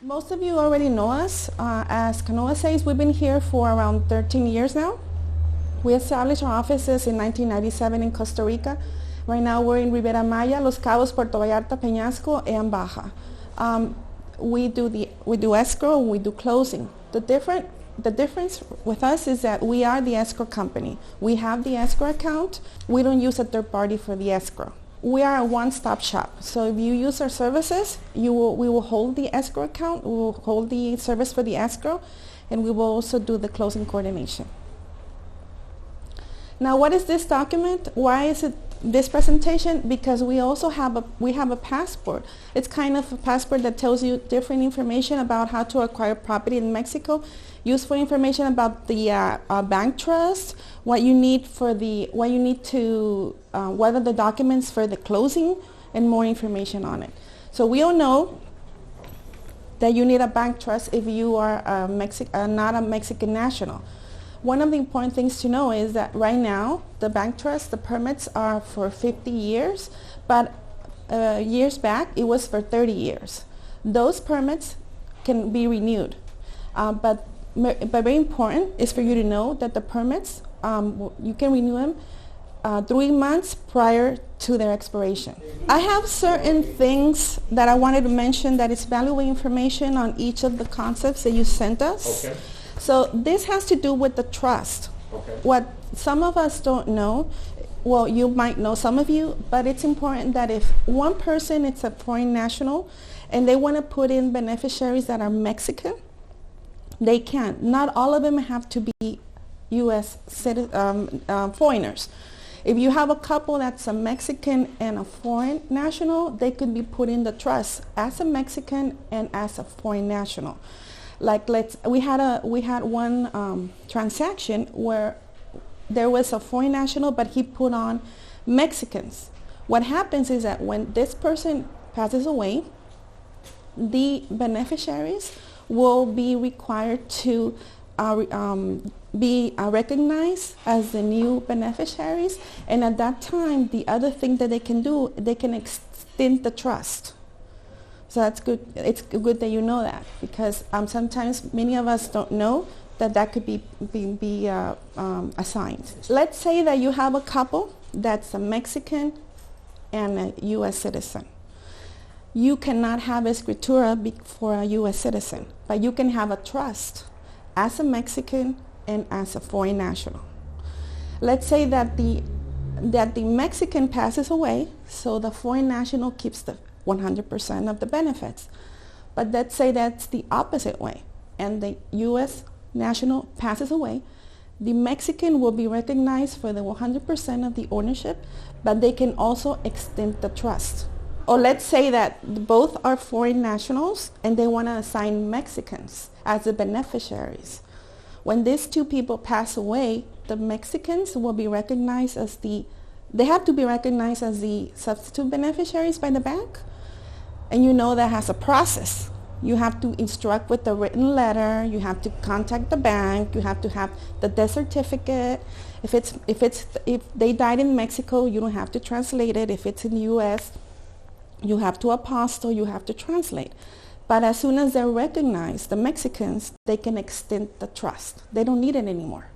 Most of you already know us. As Canoa says, we've been here for around 13 years now. We established our offices in 1997 in Costa Rica. Right now we're in Ribera Maya, Los Cabos, Puerto Vallarta, Peñasco, and Baja. We do escrow, we do closing. The difference with us is that we are the escrow company. We have the escrow account. We don't use a third party for the escrow. We are a one-stop shop. So if you use our services, we will hold the escrow account, we will hold the service for the escrow, and we will also do the closing coordination. Now, what is this document? Why is it this presentation? Because we also have a passport. It's kind of a passport that tells you different information about how to acquire property in Mexico, useful information about the bank trust, what you need what are the documents for the closing, and more information on it. So we all know that you need a bank trust if you are not a Mexican national. One of the important things to know is that right now, the bank trust, the permits are for 50 years, but years back, it was for 30 years. Those permits can be renewed. But very important is for you to know that the permits, you can renew them 3 months prior to their expiration. I have certain things that I wanted to mention that is valuable information on each of the concepts that you sent us. Okay. So this has to do with the trust. Okay. What some of us don't know, well, you might know, some of you, but it's important that if one person is a foreign national and they want to put in beneficiaries that are Mexican, they can. Not all of them have to be U.S. foreigners. If you have a couple that's a Mexican and a foreign national, they could be put in the trust as a Mexican and as a foreign national. Like we had one transaction where there was a foreign national, but he put on Mexicans. What happens is that when this person passes away, the beneficiaries will be required to be recognized as the new beneficiaries, and at that time, the other thing that they can do, they can extend the trust. So that's good. It's good that you know that, because sometimes many of us don't know that could be assigned. Let's say that you have a couple that's a Mexican and a U.S. citizen. You cannot have escritura for a U.S. citizen, but you can have a trust as a Mexican and as a foreign national. Let's say that the Mexican passes away, so the foreign national keeps the 100% of the benefits. But let's say that's the opposite way, and the U.S. national passes away, the Mexican will be recognized for the 100% of the ownership, but they can also extend the trust. Or let's say that both are foreign nationals and they want to assign Mexicans as the beneficiaries. When these two people pass away, the Mexicans will be recognized as they have to be recognized as the substitute beneficiaries by the bank. And you know that has a process. You have to instruct with a written letter. You have to contact the bank. You have to have the death certificate. If they died in Mexico, you don't have to translate it. If it's in the U.S., you have to apostille. You have to translate. But as soon as they're recognized, the Mexicans, they can extend the trust. They don't need it anymore.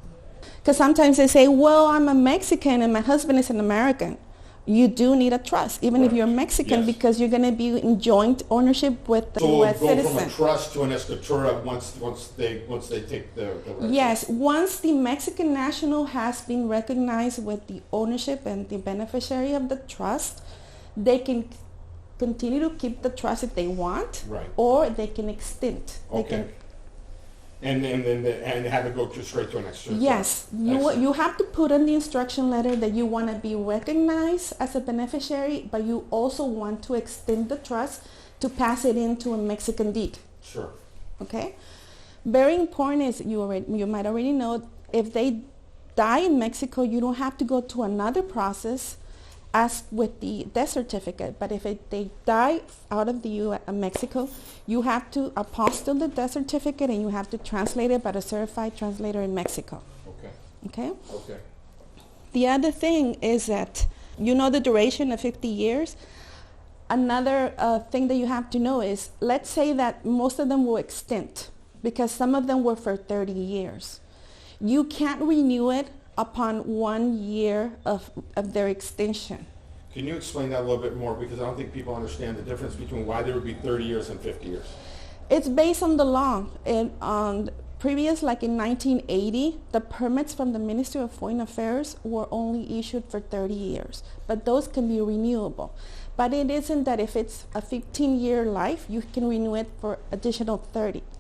Because sometimes they say, well, I'm a Mexican and my husband is an American. You do need a trust, even if you're Mexican, yes, because you're going to be in joint ownership with the U.S. citizen. So go from a trust to an escritura once they take the rights. Yes, once the Mexican national has been recognized with the ownership and the beneficiary of the trust, they can continue to keep the trust if they want, right, or they can extend. Okay. And have it go straight to an escritura. Yes, you have to put in the instruction letter that you want to be recognized as a beneficiary, but you also want to extend the trust to pass it into a Mexican deed. Sure. Okay. Very important is you might already know, if they die in Mexico, you don't have to go to another process as with the death certificate. But if they die out of the Mexico, you have to apostille the death certificate and you have to translate it by a certified translator in Mexico. Okay. Okay? Okay. The other thing is that you know the duration of 50 years. Another thing that you have to know is, let's say that most of them will extend because some of them were for 30 years. You can't renew it upon 1 year of their extension. Can you explain that a little bit more? Because I don't think people understand the difference between why there would be 30 years and 50 years. It's based on the law. And on previous, like in 1980, the permits from the Ministry of Foreign Affairs were only issued for 30 years, but those can be renewable. But it isn't that if it's a 15-year life, you can renew it for additional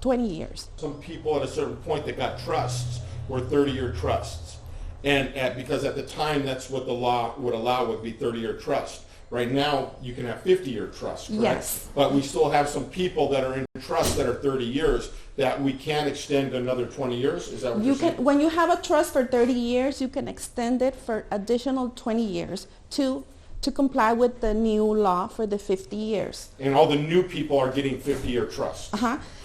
20 years. Some people at a certain point that got trusts were 30-year trusts. And because at the time, that's what the law would allow, would be 30-year trust. Right now, you can have 50-year trusts, correct? Yes. But we still have some people that are in trusts that are 30 years that we can extend another 20 years? Is that what you're saying? When you have a trust for 30 years, you can extend it for additional 20 years to comply with the new law for the 50 years. And all the new people are getting 50-year trusts,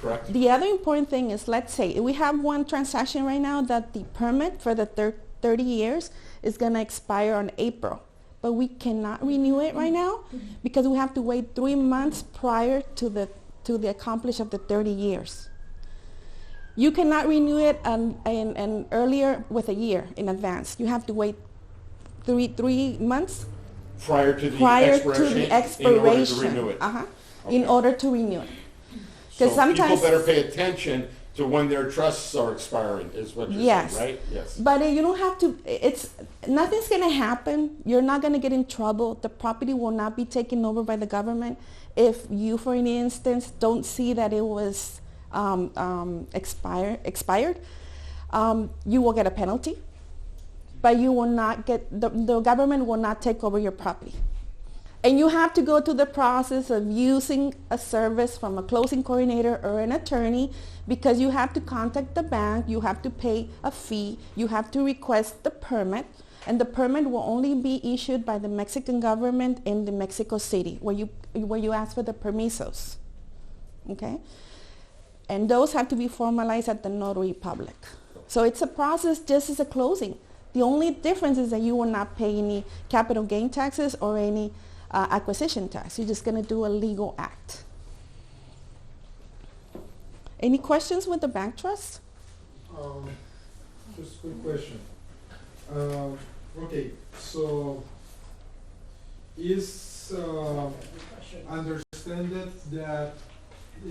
correct? The other important thing is, let's say we have one transaction right now that the permit for the 30 years is going to expire on April. But we cannot renew it right now because we have to wait 3 months prior to the accomplish of the 30 years. You cannot renew it and earlier with a year in advance. You have to wait three months prior to the expiration in order to renew it. In order to renew it. So people better pay attention to when their trusts are expiring, is what you're saying, right? Yes. But you don't have to, nothing's going to happen. You're not going to get in trouble. The property will not be taken over by the government. If you, for an instance, don't see that it was expired, you will get a penalty. But you will not get, the government will not take over your property. And you have to go through the process of using a service from a closing coordinator or an attorney because you have to contact the bank, you have to pay a fee, you have to request the permit, and the permit will only be issued by the Mexican government in the Mexico City where you ask for the permisos. Okay? And those have to be formalized at the notary public. So it's a process just as a closing. The only difference is that you will not pay any capital gain taxes or any acquisition tax. You're just going to do a legal act. Any questions with the bank trust? Just a quick question. Okay, so is understand that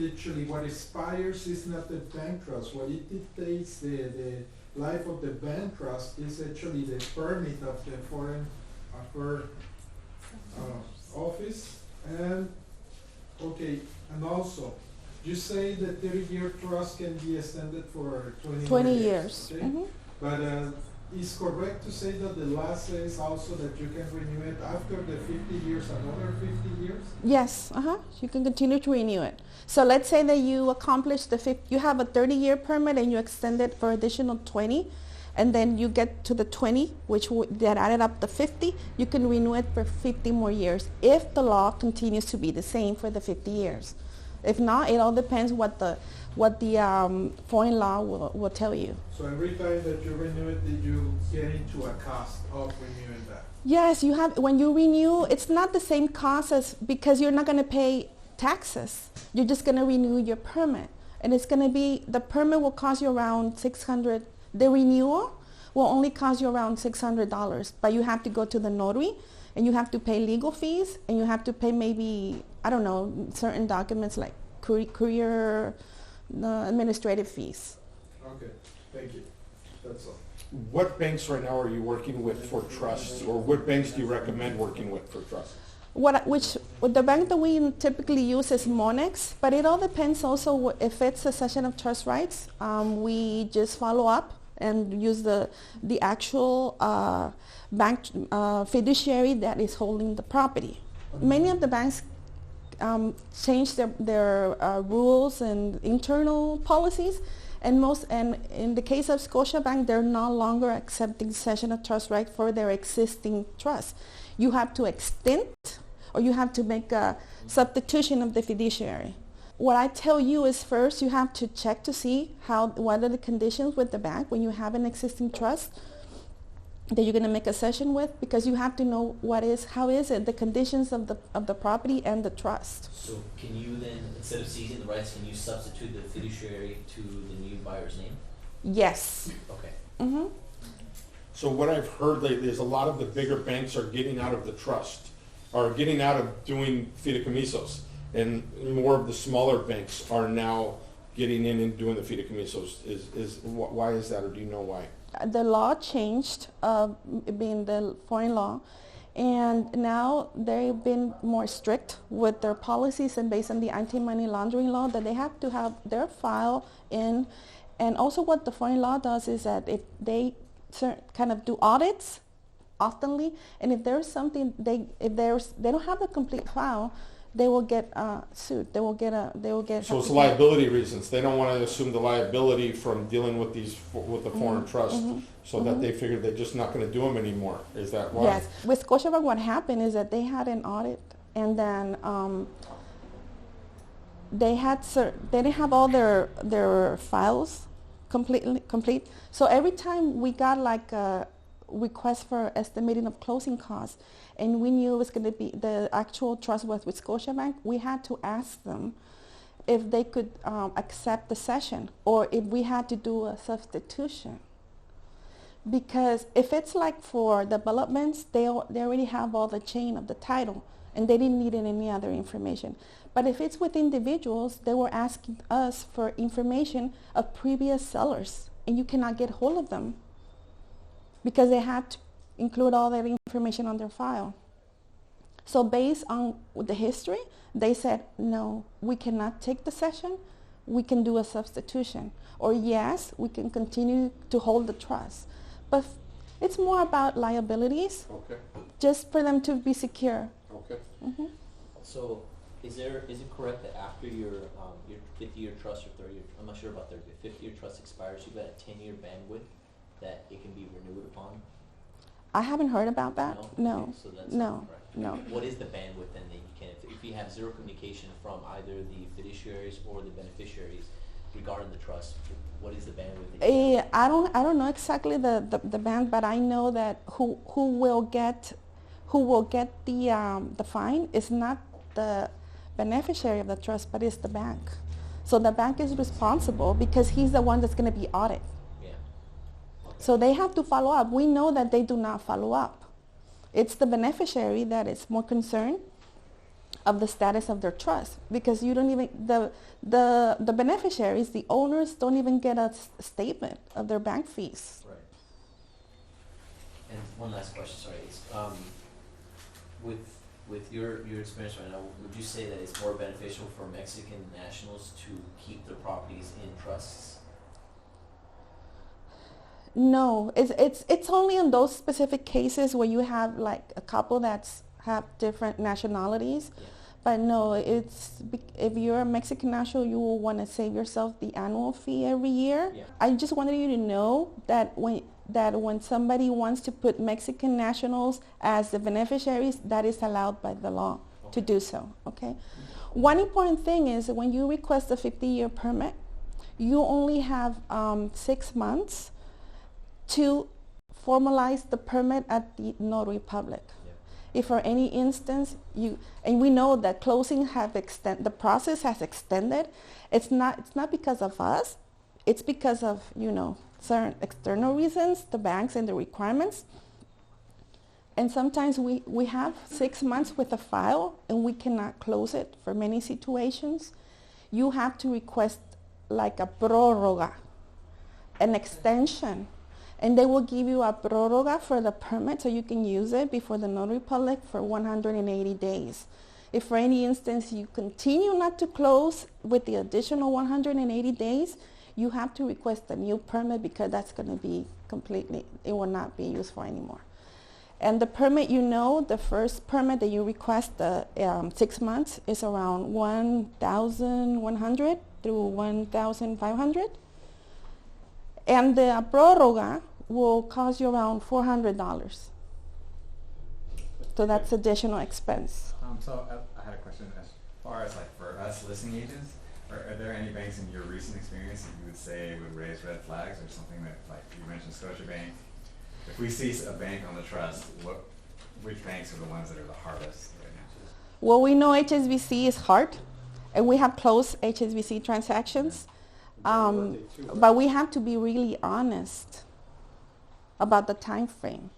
actually what expires is not the bank trust. What it dictates the life of the bank trust is actually the permit of the foreign affairs office. And okay, and also you say that 30-year trust can be extended for 20 years. Okay? But is correct to say that the law says also that you can renew it after the 50 years, another 50 years? Yes, you can continue to renew it. So let's say that you accomplish you have a 30-year permit and you extend it for additional 20, and then you get to the 20, that added up to 50, you can renew it for 50 more years if the law continues to be the same for the 50 years. If not, it all depends what the foreign law will tell you. So every time that you renew it, did you get into a cost of renewing that? Yes, you have. When you renew, it's not the same cost because you're not going to pay taxes. You're just going to renew your permit, and it's going to be, the permit will cost you around $600. The renewal will only cost you around $600, but you have to go to the notary, and you have to pay legal fees, and you have to pay maybe, I don't know, certain documents like courier administrative fees. Okay, thank you. That's all. What banks right now are you working with for trusts, or what banks do you recommend working with for trusts? The bank that we typically use is Monex, but it all depends also if it's a cession of trust rights. We just follow up and use the actual bank fiduciary that is holding the property. Many of the banks change their rules and internal policies, and in the case of Scotiabank, they're no longer accepting cession of trust right for their existing trust. You have to extend, or you have to make a substitution of the fiduciary. What I tell you is, first you have to check to see what are the conditions with the bank when you have an existing trust. that you're going to make a session with, because you have to know how is it, the conditions of the property and the trust. So can you then, instead of seizing the rights, can you substitute the fiduciary to the new buyer's name? Yes. Okay. Mm-hmm. So what I've heard lately is a lot of the bigger banks are getting out of the trust, are getting out of doing fideicomisos, and more of the smaller banks are now getting in and doing the fideicomisos. Why is that, or do you know why? The law changed, being the foreign law, and now they've been more strict with their policies, and based on the anti-money laundering law, that they have to have their file in. And also what the foreign law does is that if they kind of do audits oftenly, and if there's something, they don't have the complete file, they will get sued. They will get. So it's liability reasons. They don't want to assume the liability from dealing with the foreign trust, so that they figure they're just not going to do them anymore. Is that why? Yes. With Scotiabank, what happened is that they had an audit, and then they didn't have all their files complete. So every time we got like a request for estimating of closing costs, and we knew it was going to be the actual trust was with Scotiabank, we had to ask them if they could accept the session, or if we had to do a substitution. Because if it's like for developments, they already have all the chain of the title, and they didn't need any other information. But if it's with individuals, they were asking us for information of previous sellers, and you cannot get hold of them because they had to include all that information on their file. So based on the history, they said, no, we cannot take the session. We can do a substitution. Or yes, we can continue to hold the trust. But it's more about liabilities, Okay. just for them to be secure. Okay. Mm-hmm. So is it correct that after your 50-year trust or 30-year, I'm not sure about 30, but 50-year trust expires, you've got a 10-year bandwidth that it can be renewed upon? I haven't heard about that. No. Okay, so that's No. not correct. No. What is the bandwidth then that you can, if you have zero communication from either the fiduciaries or the beneficiaries regarding the trust, what is the bandwidth that you have? I don't know exactly the band, but I know that who will get the fine is not the beneficiary of the trust, but it's the bank. So the bank is responsible because he's the one that's going to be audited. Yeah. Okay. So they have to follow up. We know that they do not follow up. It's the beneficiary that is more concerned of the status of their trust, because you don't even the beneficiaries, the owners, don't even get a statement of their bank fees. Right. And one last question, sorry, is with your experience right now, would you say that it's more beneficial for Mexican nationals to keep their properties in trusts? No, it's only in those specific cases where you have like a couple have different nationalities. Yeah. But no, if you're a Mexican national, you will want to save yourself the annual fee every year. Yeah. I just wanted you to know that when somebody wants to put Mexican nationals as the beneficiaries, that is allowed by the law to do so. Okay. One important thing is when you request a 50-year permit, you only have 6 months to formalize the permit at the notary public. If for any instance and we know that closing the process has extended, it's not because of us, it's because of certain external reasons, the banks and the requirements. And sometimes we have 6 months with a file and we cannot close it for many situations. You have to request like a prórroga, an extension. And they will give you a prórroga for the permit so you can use it before the notary public for 180 days. If for any instance you continue not to close with the additional 180 days, you have to request a new permit because that's going to be it will not be used for anymore. And the permit, the first permit that you request, the 6 months, is around 1,100 through 1,500. And the prórroga will cost you around $400. So that's additional expense. So I had a question as far as like for us listing agents, are there any banks in your recent experience that you would say would raise red flags or something that, like you mentioned Scotiabank, If we see a bank on the trust, which banks are the ones that are the hardest right now? Well, we know HSBC is hard, and we have closed HSBC transactions. But we have to be really honest about the time frame.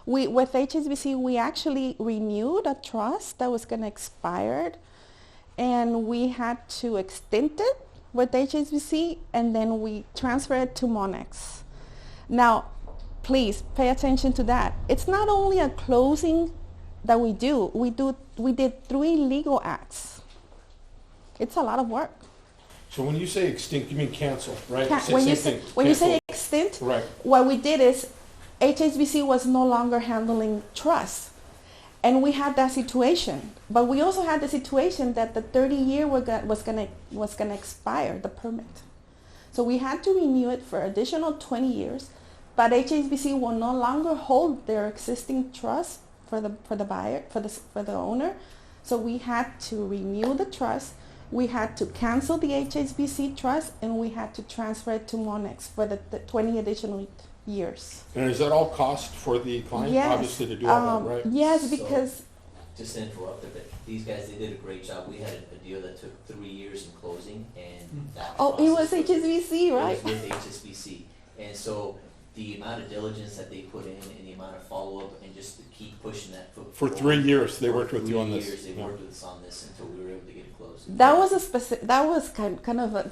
With HSBC, we actually renewed a trust that was going to expire, and we had to extend it with HSBC, and then we transferred it to Monex. Now, please pay attention to that. It's not only a closing that we do. We did 3 legal acts. It's a lot of work. So when you say extinct, you mean cancel, right? When you Cancel. say extinct, Right. what we did is HSBC was no longer handling trust. And we had that situation. But we also had the situation that the 30-year was gonna expire, the permit. So we had to renew it for additional 20 years. But HSBC will no longer hold their existing trust for the buyer, for the owner. So we had to renew the trust. We had to cancel the HSBC trust, and we had to transfer it to Monex for the 20 additional years. And is that all cost for the client, Yes. obviously, to do all that, right? Yes, So- because Just to interrupt a bit, these guys, they did a great job. We had a deal that took 3 years in closing, and that it was process HSBC, right? It was with HSBC. And so the amount of diligence that they put in and the amount of follow-up and just to keep pushing that foot For forward. 3 years, they For worked with you on 3 this. years, they Yeah. worked with us on this until we were able to get it closed. That was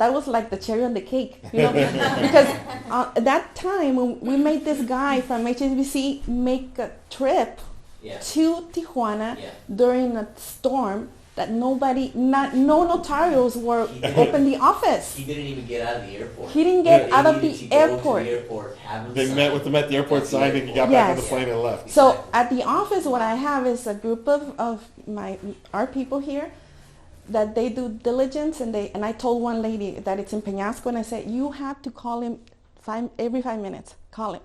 that was like the cherry on the cake, you know, because at that time when we made this guy from HSBC make a trip Yeah, to Tijuana yeah. during a storm that no notarios were He didn't- open the office. He didn't even get out of the airport. He didn't get They out of needed the to go to airport. the airport, have him They sign. met with them at the airport, At the signed, and he got airport. back on the Yes. plane and left. So at the office, what I have is a group of our people here that they do diligence, and I told one lady that it's in Peñasco, and I said, you have to call him every 5 minutes. Call him.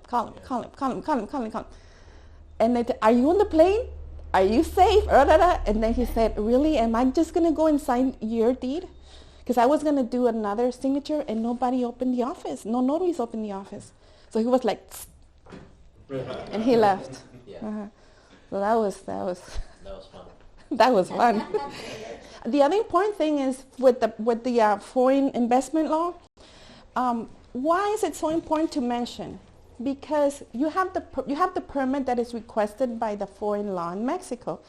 And they are you on the plane? Are you safe? And then he said, really? Am I just going to go and sign your deed? Because I was going to do another signature, and nobody opened the office. No notaries opened the office. So he was like, "Tsk," and he left. Yeah, So that was that was fun. that was fun. The other important thing is with the foreign investment law. Why is it so important to mention? Because you have the permit that is requested by the foreign law in Mexico,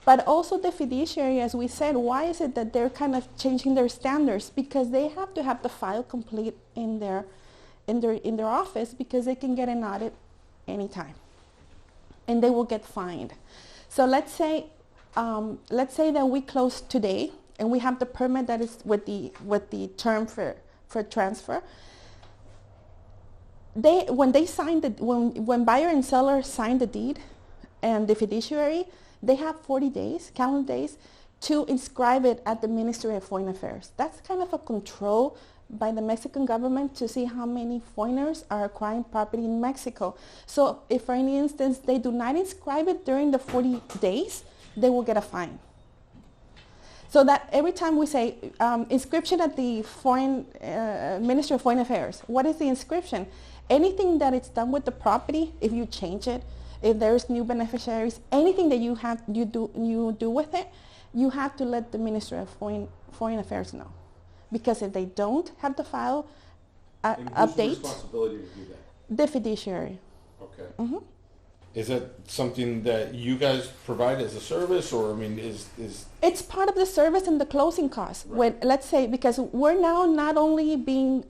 but also the fiduciary, as we said. Why is it that they're kind of changing their standards? Because they have to have the file complete in their office, because they can get an audit anytime, and they will get fined. So let's say that we close today, and we have the permit that is with the term for transfer. When buyer and seller sign the deed and the fiduciary, they have 40 days, calendar days, to inscribe it at the Ministry of Foreign Affairs. That's kind of a control by the Mexican government to see how many foreigners are acquiring property in Mexico. So if, for any instance, they do not inscribe it during the 40 days, they will get a fine. So that every time we say inscription at the Ministry of Foreign Affairs, what is the inscription? Anything that is done with the property, if you change it, if there's new beneficiaries, anything that you do with it, you have to let the Ministry of Foreign Affairs know. Because if they don't have the file And whose update, responsibility to do that? the fiduciary. Okay. hmm Is that something that you guys provide as a service, or I mean, is It's part of the service and the closing costs. Right. When, let's say, because we're now not only being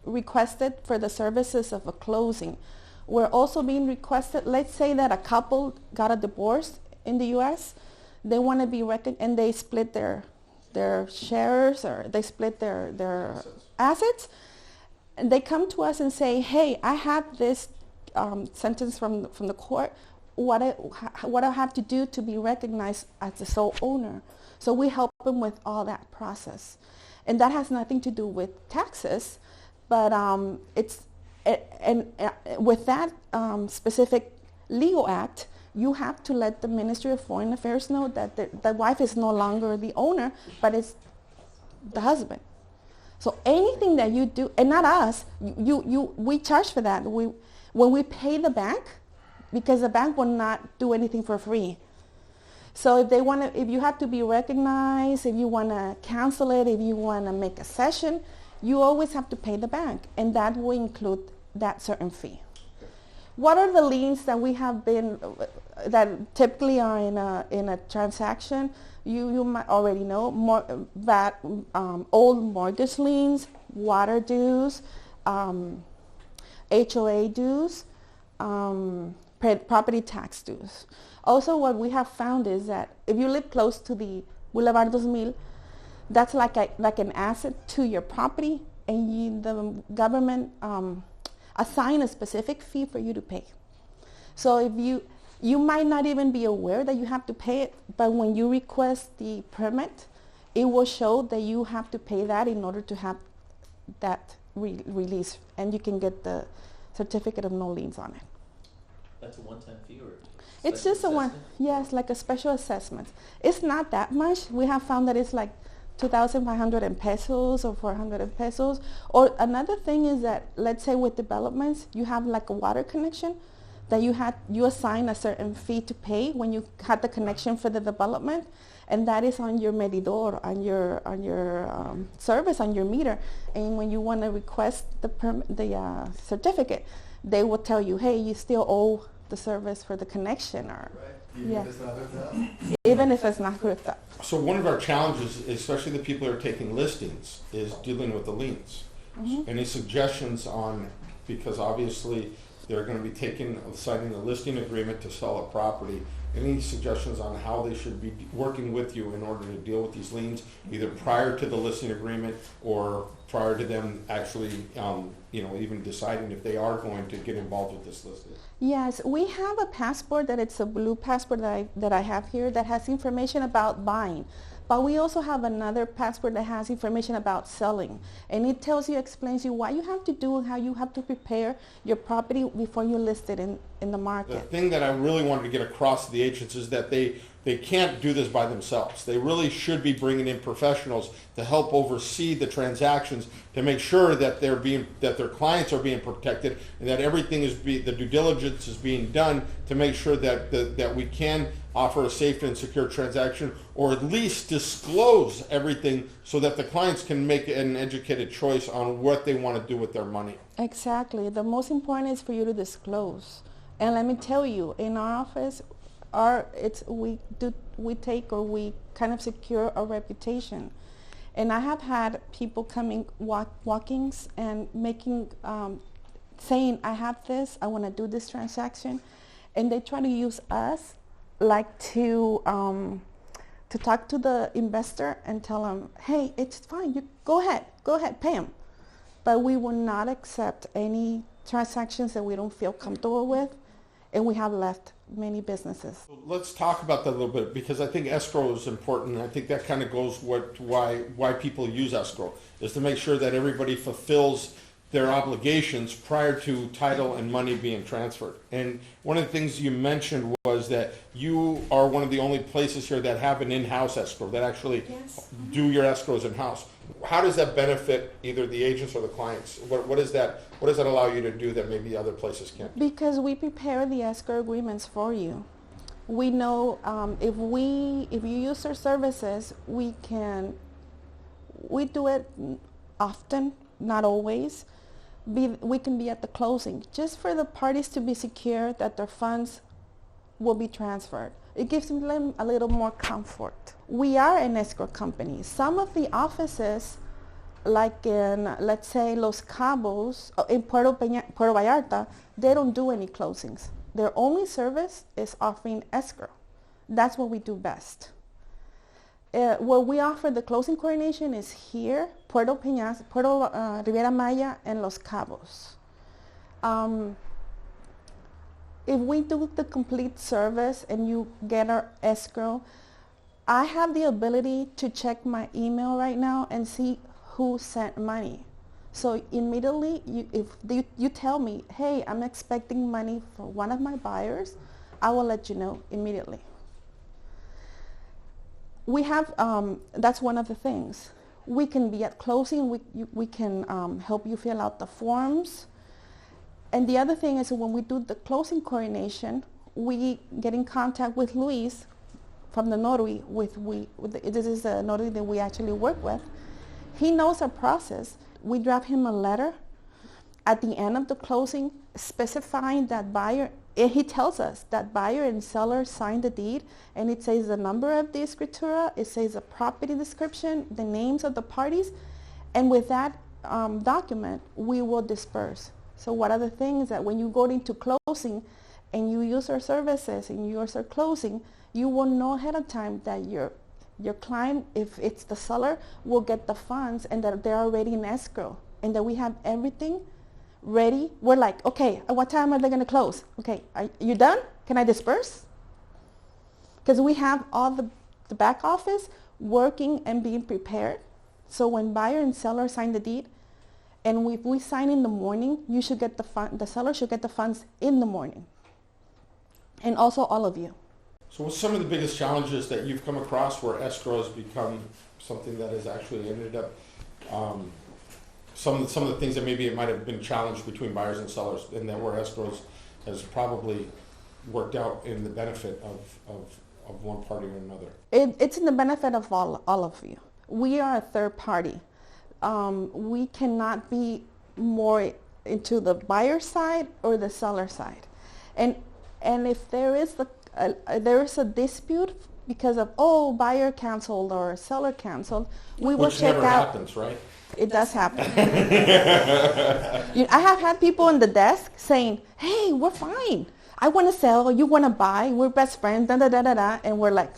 requested for the services of a closing, we're also being requested, let's say that a couple got a divorce in the U.S., they want to be and they split their shares, or they split their assets, and they come to us and say, hey, I have this sentence from the court. What I have to do to be recognized as the sole owner. So we help them with all that process, and that has nothing to do with taxes, but with that specific legal act, you have to let the Ministry of Foreign Affairs know that the wife is no longer the owner, but it's the husband. So anything that you do, and not us, we charge for that. When we pay the bank, because the bank will not do anything for free. So if you have to be recognized, if you want to cancel it, if you want to make a session, you always have to pay the bank, and that will include that certain fee. What are the liens that we have been, that typically are in a transaction? You might already know, old mortgage liens, water dues, HOA dues, property tax dues. Also, what we have found is that if you live close to the Boulevard 2000, that's like an asset to your property, and the government assign a specific fee for you to pay. So if you might not even be aware that you have to pay it, but when you request the permit, it will show that you have to pay that in order to have that release, and you can get the certificate of no liens on it. That's a one-time fee, or? It's just yes, like a special assessment. It's not that much. We have found that it's like 2,500 pesos or 400 pesos. Or another thing is that, let's say with developments, you have like a water connection that you assign a certain fee to pay when you had the connection for the development, and that is on your medidor, on your service, on your meter. And when you want to request the certificate, they will tell you, hey, you still owe the service for the connection, or Even if it's not hooked up? even if it's not hooked up. So one of our challenges, especially the people who are taking listings, is dealing with the liens. Any suggestions on, because obviously they're going to be signing a listing agreement to sell a property, any suggestions on how they should be working with you in order to deal with these liens, either prior to the listing agreement or prior to them actually, even deciding if they are going to get involved with this listing? Yes, we have a passport that it's a blue passport that I have here that has information about buying. But we also have another passport that has information about selling. And it explains you what you have to do and how you have to prepare your property before you list it in the market. The thing that I really wanted to get across to the agents is that they can't do this by themselves. They really should be bringing in professionals to help oversee the transactions, to make sure that their clients are being protected, and that everything the due diligence is being done to make sure that we can offer a safe and secure transaction, or at least disclose everything so that the clients can make an educated choice on what they want to do with their money. Exactly. The most important is for you to disclose. And let me tell you, in our office, we kind of secure our reputation. And I have had people coming walk-ins and saying, I have this, I want to do this transaction, and they try to use us like to talk to the investor and tell them, hey, it's fine, you go ahead, pay them. But we will not accept any transactions that we don't feel comfortable with, and we have left many businesses. Let's talk about that a little bit, because I think escrow is important. I think that kind of goes why people use escrow, is to make sure that everybody fulfills their obligations prior to title and money being transferred. And one of the things you mentioned was that you are one of the only places here that have an in-house escrow, that actually do your escrows in-house. How does that benefit either the agents or the clients? What does that allow you to do that maybe other places can't? Because we prepare the escrow agreements for you. We know if you use our services, we do it often, not always. We can be at the closing, just for the parties to be secure that their funds will be transferred. It gives them a little more comfort. We are an escrow company. Some of the offices, like in, let's say, Los Cabos, in Puerto Vallarta, they don't do any closings. Their only service is offering escrow. That's what we do best. What we offer the closing coordination is here, Puerto Riviera Maya, and Los Cabos. If we do the complete service and you get our escrow, I have the ability to check my email right now and see who sent money. So immediately, if you tell me, hey, I'm expecting money for one of my buyers, I will let you know immediately. We have, that's one of the things. We can be at closing. We can help you fill out the forms. And the other thing is when we do the closing coordination, we get in contact with Luis from the notary. This is a notary that we actually work with. He knows our process. We draft him a letter at the end of the closing specifying that buyer, and he tells us that buyer and seller signed the deed, and it says the number of the escritura, it says the property description, the names of the parties, and with that document, we will disperse. So what are the things that when you go into closing and you use our services and you use our closing, you will know ahead of time that your client, if it's the seller, will get the funds and that they're already in escrow and that we have everything ready. We're like, okay, at what time are they going to close? Okay, are you done? Can I disperse? Because we have all the back office working and being prepared. So when buyer and seller sign the deed, and if we sign in the morning, you should get the seller should get the funds in the morning. And also all of you. So what's some of the biggest challenges that you've come across where escrow has become something that has actually ended up, some of the things that maybe it might have been challenged between buyers and sellers, and that where escrow has probably worked out in the benefit of one party or another? It's in the benefit of all of you. We are a third party. We cannot be more into the buyer side or the seller side. And if there is a dispute because of, buyer canceled or seller canceled, we will check out. Which never happens, right? It does happen. I have had people on the desk saying, hey, we're fine. I want to sell, you want to buy, we're best friends, da da da da da, and we're like,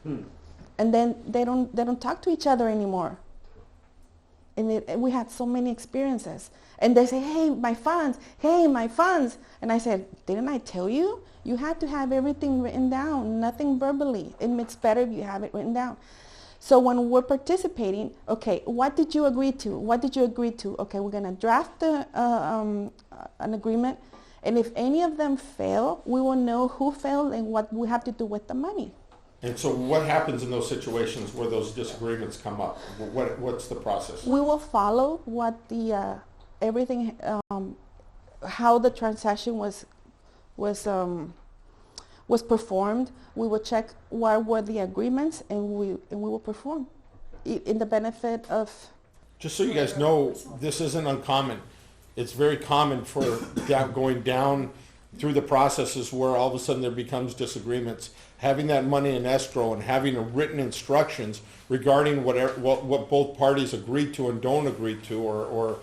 and then they don't talk to each other anymore. And we had so many experiences. And they say, hey, my funds. And I said, didn't I tell you? You have to have everything written down, nothing verbally. It's better if you have it written down. So when we're participating, okay, what did you agree to? What did you agree to? Okay, we're going to draft an agreement. And if any of them fail, we will know who failed and what we have to do with the money. And so what happens in those situations where those disagreements come up? What's the process? We will follow what the everything, how the transaction was performed. We will check what were the agreements, and we will perform in the benefit of. Just so you guys know, this isn't uncommon. It's very common for going down through the processes where all of a sudden there becomes disagreements. Having that money in escrow and having a written instructions regarding what both parties agree to and don't agree to, or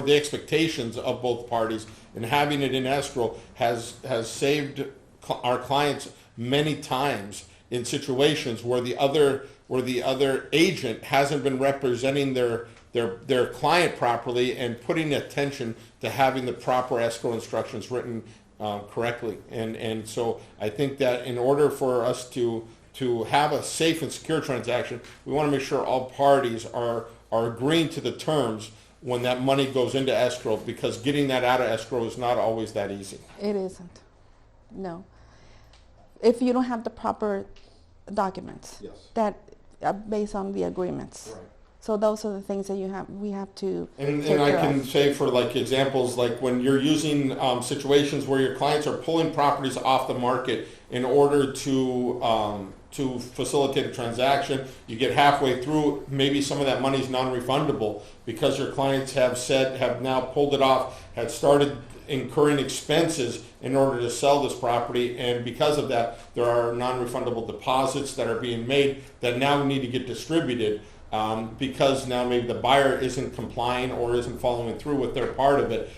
the expectations of both parties, and having it in escrow has saved our clients many times in situations where the other agent hasn't been representing their client properly and putting attention to having the proper escrow instructions written correctly. And so I think that in order for us to have a safe and secure transaction, we want to make sure all parties are agreeing to the terms when that money goes into escrow, because getting that out of escrow is not always that easy. It isn't. No. If you don't have the proper documents. Yes. That are based on the agreements. Right. So those are the things that we have to And take I care can of. say for like examples, like when you're using situations where your clients are pulling properties off the market in order to facilitate a transaction, you get halfway through, maybe some of that money is non-refundable because your clients have now pulled it off, had started incurring expenses in order to sell this property, and because of that, there are non-refundable deposits that are being made that now need to get distributed. Because now maybe the buyer isn't complying or isn't following through with their part of it.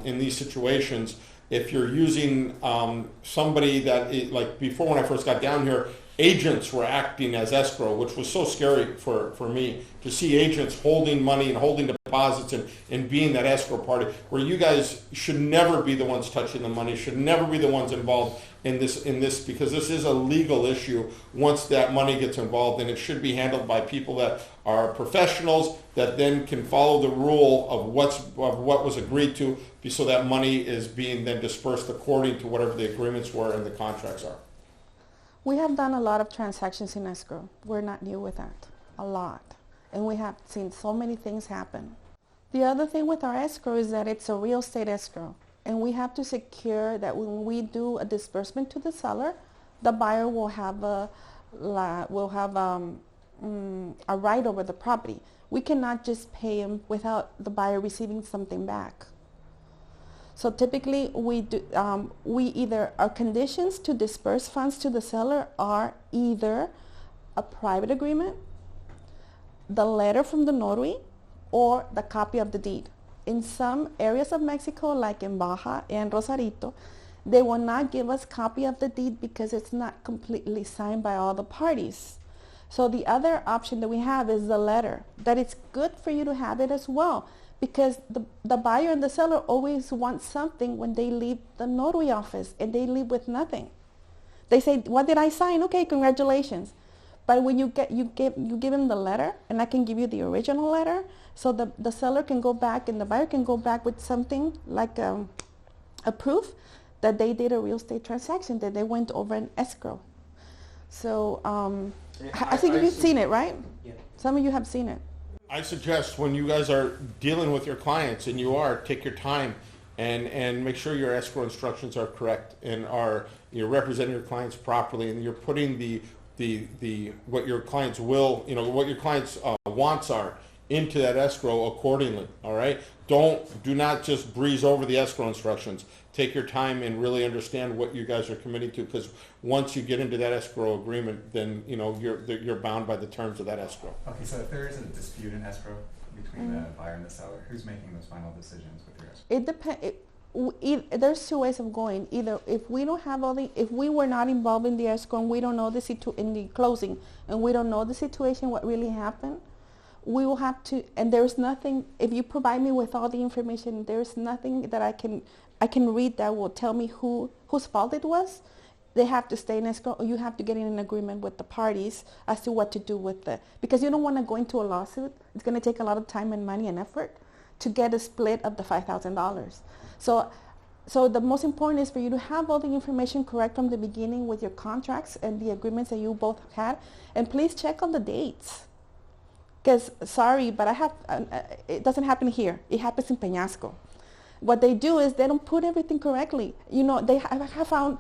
In these situations, if you're using somebody that, like before when I first got down here, agents were acting as escrow, which was so scary for me to see agents holding money and holding deposits and being that escrow party, where you guys should never be the ones touching the money, should never be the ones involved in this because this is a legal issue once that money gets involved, and it should be handled by people that are professionals that then can follow the rule of what was agreed to, so that money is being then dispersed according to whatever the agreements were and the contracts are. We have done a lot of transactions in escrow. We're not new with that. A lot. And we have seen so many things happen. The other thing with our escrow is that it's a real estate escrow. And we have to secure that when we do a disbursement to the seller, the buyer will have a right over the property. We cannot just pay him without the buyer receiving something back. So typically our conditions to disperse funds to the seller are either a private agreement, the letter from the notary, or the copy of the deed. In some areas of Mexico, like in Baja and Rosarito, they will not give us copy of the deed because it's not completely signed by all the parties. So the other option that we have is the letter, that it's good for you to have it as well, because the buyer and the seller always want something when they leave the notary office, and they leave with nothing. They say, what did I sign? Okay, congratulations. But when you give them the letter, and I can give you the original letter, so the seller can go back and the buyer can go back with something like a proof that they did a real estate transaction, that they went over an escrow. So I think you've seen it, right? Yeah. Some of you have seen it. I suggest when you guys are dealing with your clients, and take your time and make sure your escrow instructions are correct and you're representing your clients properly, and you're putting what your clients will, what your clients' wants are into that escrow accordingly. All right. Do not just breeze over the escrow instructions. Take your time and really understand what you guys are committing to, because once you get into that escrow agreement, then you're bound by the terms of that escrow. Okay, so if there is a dispute in escrow between the buyer and the seller, who's making those final decisions with your escrow? It depends. There's two ways of going. Either if we don't have if we were not involved in the escrow and we don't know in the closing, and we don't know the situation, what really happened, we will have to. And there's nothing. If you provide me with all the information, there's nothing that I can read that will tell me whose fault it was. They have to stay in escrow, or you have to get in an agreement with the parties as to what to do with it. Because you don't want to go into a lawsuit. It's going to take a lot of time and money and effort to get a split of the $5,000. So the most important is for you to have all the information correct from the beginning with your contracts and the agreements that you both had. And please check on the dates. Because, sorry, but it doesn't happen here. It happens in Peñasco. What they do is they don't put everything correctly. They have found,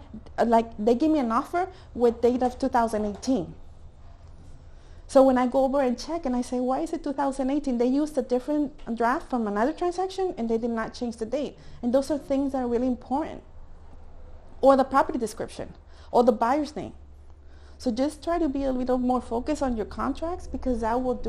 they give me an offer with date of 2018. So when I go over and check and I say, why is it 2018? They used a different draft from another transaction and they did not change the date. And those are things that are really important. Or the property description, or the buyer's name. So just try to be a little more focused on your contracts, because that will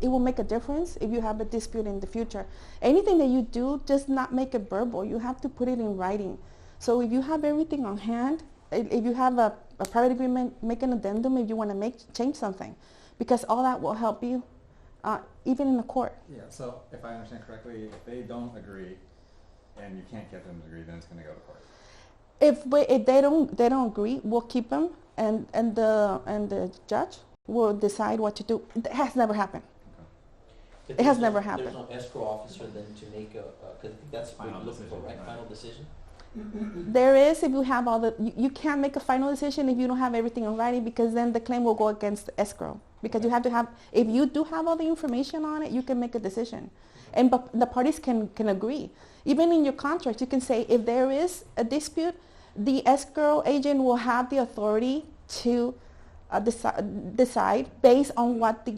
it will make a difference if you have a dispute in the future. Anything that you do, just not make it verbal. You have to put it in writing. So if you have everything on hand, if you have a private agreement, make an addendum if you want to change something, because all that will help you, even in the court. Yeah, so if I understand correctly, if they don't agree and you can't get them to agree, then it's going to go to court. If they don't agree, we'll keep them, and the judge will decide what to do. It has never happened. But It has never happened. There's no escrow officer then to make because I think that's what you're looking for, right? Final decision? There is, if you have you can't make a final decision if you don't have everything in writing, because then the claim will go against the escrow. Because you have to have, if you do have all the information on it, you can make a decision. And but the parties can agree. Even in your contract, you can say if there is a dispute, the escrow agent will have the authority to decide based on what the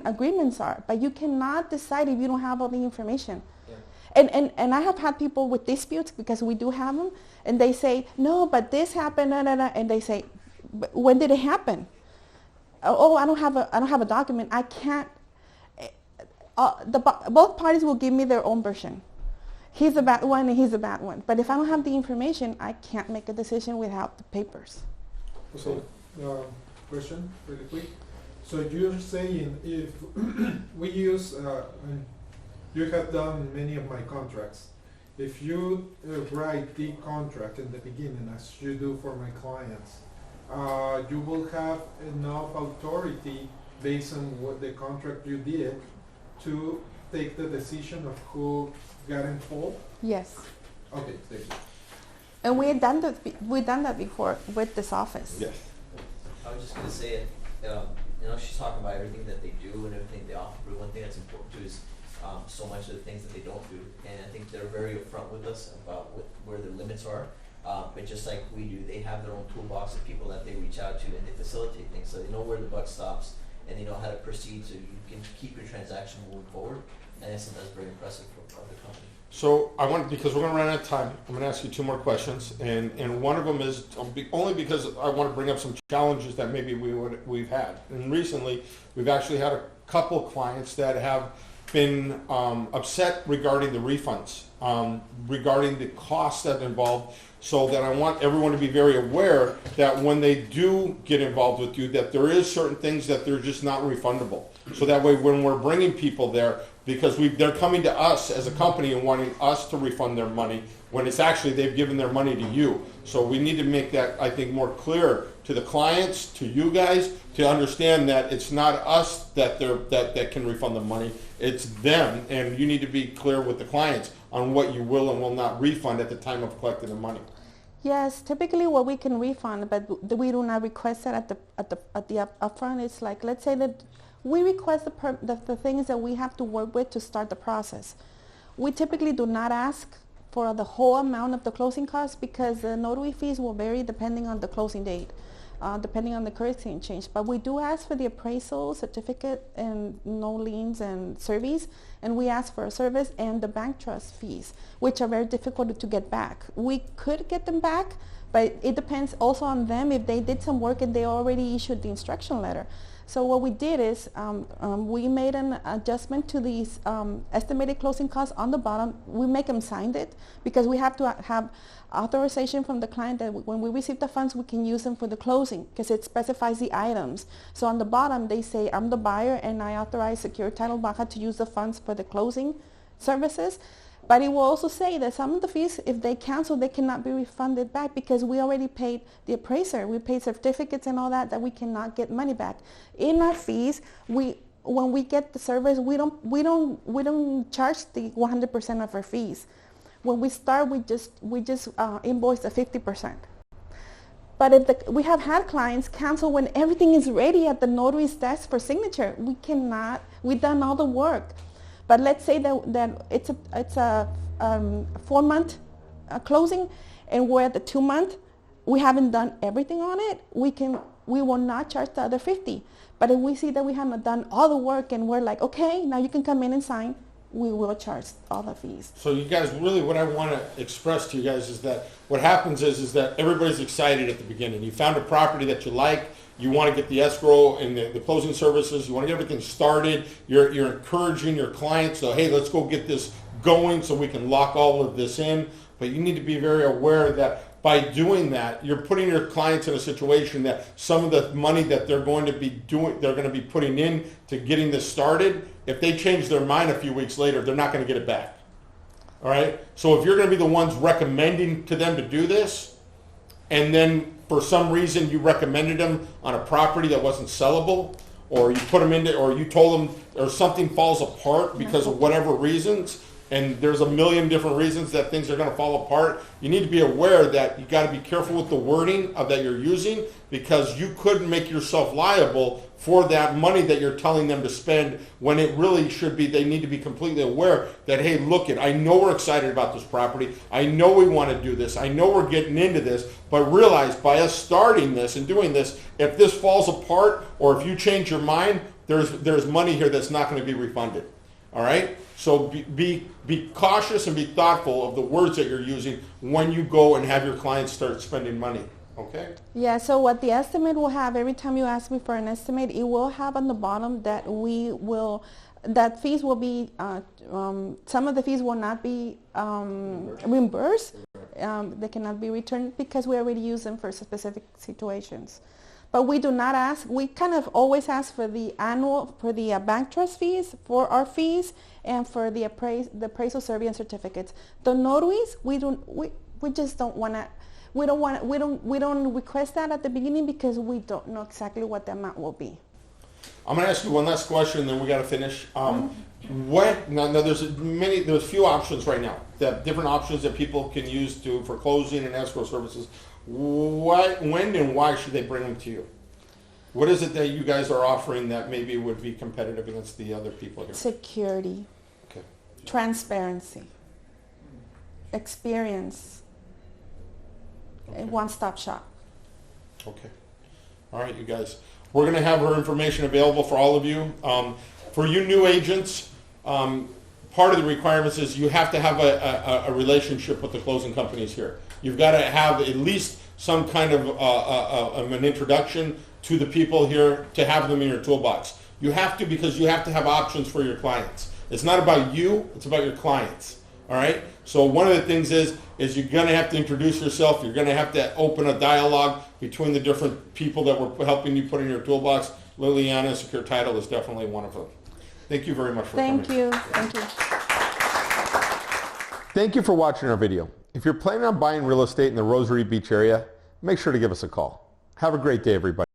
agreements are. But you cannot decide if you don't have all the information. Yeah. And I have had people with disputes, because we do have them, and they say, no, but this happened, and they say, when did it happen? Oh, I don't have a document. I can't. Both parties will give me their own version. He's a bad one and he's a bad one. But if I don't have the information, I can't make a decision without the papers. So, question really quick. So you're saying if we use, you have done many of my contracts. If you write the contract in the beginning, as you do for my clients, you will have enough authority based on what the contract you did to take the decision of who got in fault? Yes. Okay, thank you. And we've done that before with this office. Yes. I was just going to say it. you know, she's talking about everything that they do and everything they offer, but one thing that's important too is so much of the things that they don't do, and I think they're very upfront with us about where their limits are. But just like we do, they have their own toolbox of people that they reach out to, and they facilitate things, so they know where the buck stops, and they know how to proceed, so you can keep your transaction moving forward. And I think that's very impressive for the company. So I want, because we're going to run out of time, I'm going to ask you two more questions, and one of them is only because I want to bring up some challenges that maybe we've had. And recently, we've actually had a couple clients that have been upset regarding the refunds, regarding the costs that involved. So that I want everyone to be very aware that when they do get involved with you, that there is certain things that they're just not refundable. So that way, when we're bringing people there, because they're coming to us as a company and wanting us to refund their money, when it's actually they've given their money to you. So we need to make that, I think, more clear to the clients, to you guys, to understand that it's not us that can refund the money, it's them, and you need to be clear with the clients on what you will and will not refund at the time of collecting the money. Yes, typically what we can refund, but we do not request that at the upfront. It's like, let's say that we request the things that we have to work with to start the process. We typically do not ask for the whole amount of the closing costs because the notary fees will vary depending on the closing date, depending on the currency exchange. But we do ask for the appraisal certificate and no liens and surveys, and we ask for a service and the bank trust fees, which are very difficult to get back. We could get them back, but it depends also on them if they did some work and they already issued the instruction letter. So what we did is we made an adjustment to these estimated closing costs on the bottom. We make them sign it because we have to have authorization from the client that when we receive the funds, we can use them for the closing because it specifies the items. So on the bottom, they say, I'm the buyer and I authorize Secure Title Baja to use the funds for the closing services. But it will also say that some of the fees, if they cancel, they cannot be refunded back because we already paid the appraiser. We paid certificates and all that we cannot get money back. In our fees, when we get the service, we don't charge the 100% of our fees. When we start, we just invoice the 50%. But if we have had clients cancel when everything is ready at the notary's desk for signature, we've done all the work. But let's say that it's a 4-month closing, and we're at the 2-month. We haven't done everything on it. We will not charge the other 50. But if we see that we haven't done all the work, and we're like, okay, now you can come in and sign, we will charge all the fees. So you guys, really, what I want to express to you guys is that what happens is that everybody's excited at the beginning. You found a property that you like. You want to get the escrow and the closing services. You want to get everything started. You're encouraging your clients. So, hey, let's go get this going so we can lock all of this in. But you need to be very aware that by doing that, you're putting your clients in a situation that some of the money that they're going to be putting in to getting this started, if they change their mind a few weeks later, they're not going to get it back. All right? So if you're going to be the ones recommending to them to do this, and then for some reason you recommended them on a property that wasn't sellable, or you put them into, or you told them, or something falls apart because of whatever reasons, and there's a million different reasons that things are going to fall apart, you need to be aware that you got to be careful with the wording that you're using, because you could make yourself liable for that money that you're telling them to spend, when it really should be, they need to be completely aware that, hey, look, I know we're excited about this property. I know we want to do this. I know we're getting into this, but realize by us starting this and doing this, if this falls apart or if you change your mind, there's money here that's not going to be refunded. All right? So be cautious and be thoughtful of the words that you're using when you go and have your clients start spending money. Okay? Yeah, so what the estimate will have, every time you ask me for an estimate, it will have on the bottom that fees will be, some of the fees will not be reimbursed. They cannot be returned because we already use them for specific situations. But we do not ask, we kind of always ask for the bank trust fees, for our fees, and for the appraisal survey and certificates. The notaries, we just don't want to, we don't request that at the beginning because we don't know exactly what the amount will be. I'm going to ask you one last question, then we got to finish. Now there's a few options right now, different options that people can use for closing and escrow services. When and why should they bring them to you? What is it that you guys are offering that maybe would be competitive against the other people here? Security, Okay. transparency, experience, a one-stop shop. Okay. All right, you guys. We're going to have her information available for all of you. For you new agents, part of the requirements is you have to have a relationship with the closing companies here. You've got to have at least some kind of an introduction to the people here to have them in your toolbox. You have to, because you have to have options for your clients. It's not about you, it's about your clients. All right? So one of the things is you're going to have to introduce yourself. You're going to have to open a dialogue between the different people that were helping you put in your toolbox. Liliana, Secure Title is definitely one of them. Thank you very much for coming. Thank you. Thank you. Thank you for watching our video. If you're planning on buying real estate in the Rosary Beach area, make sure to give us a call. Have a great day, everybody.